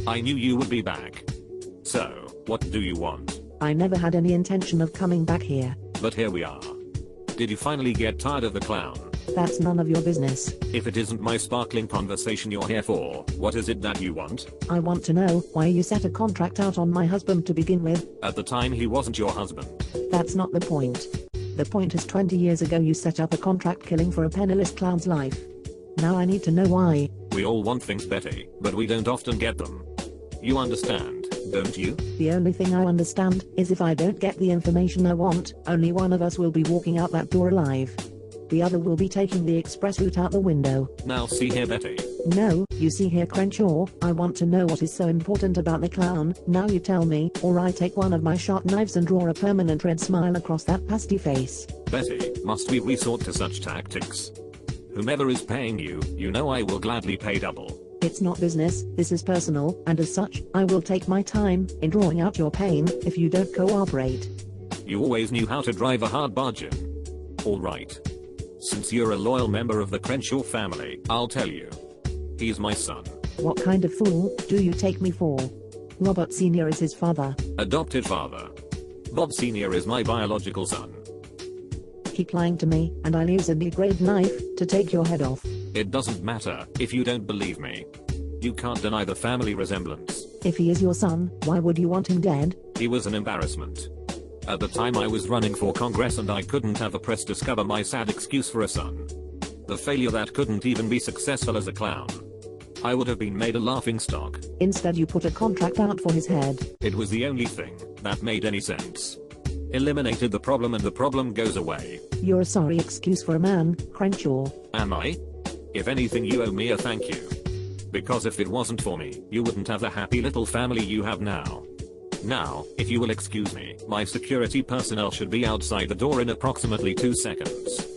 I knew you would be back. So, what do you want? I never had any intention of coming back here. But here we are. Did you finally get tired of the clown? That's none of your business. If it isn't my sparkling conversation you're here for, what is it that you want? I want to know why you set a contract out on my husband to begin with. At the time he wasn't your husband. That's not the point. The point is 20 years ago you set up a contract killing for a penniless clown's life. Now I need to know why. We all want things, Betty, but we don't often get them. You understand, don't you? The only thing I understand is if I don't get the information I want, only one of us will be walking out that door alive. The other will be taking the express route out the window. Now see here, Betty. No, you see here, Crenshaw, I want to know what is so important about the clown. Now you tell me, or I take one of my sharp knives and draw a permanent red smile across that pasty face. Betty, must we resort to such tactics? Whomever is paying you, you know I will gladly pay double. It's not business, this is personal, and as such, I will take my time in drawing out your pain if you don't cooperate. You always knew how to drive a hard bargain. Alright. Since you're a loyal member of the Crenshaw family, I'll tell you. He's my son. What kind of fool do you take me for? Robert Sr. is his father. Adopted father. Bob Sr. is my biological son. Keep lying to me, and I'll use a big-grade knife to take your head off. It doesn't matter if you don't believe me. You can't deny the family resemblance. If he is your son, why would you want him dead? He was an embarrassment. At the time I was running for Congress and I couldn't have the press discover my sad excuse for a son. The failure that couldn't even be successful as a clown. I would have been made a laughingstock. Instead you put a contract out for his head. It was the only thing that made any sense. Eliminated the problem and the problem goes away. You're a sorry excuse for a man, Crenshaw. Am I? If anything you owe me a thank you. Because if it wasn't for me, you wouldn't have the happy little family you have now. Now, if you will excuse me, my security personnel should be outside the door in approximately 2 seconds.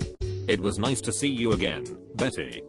It was nice to see you again, Betty.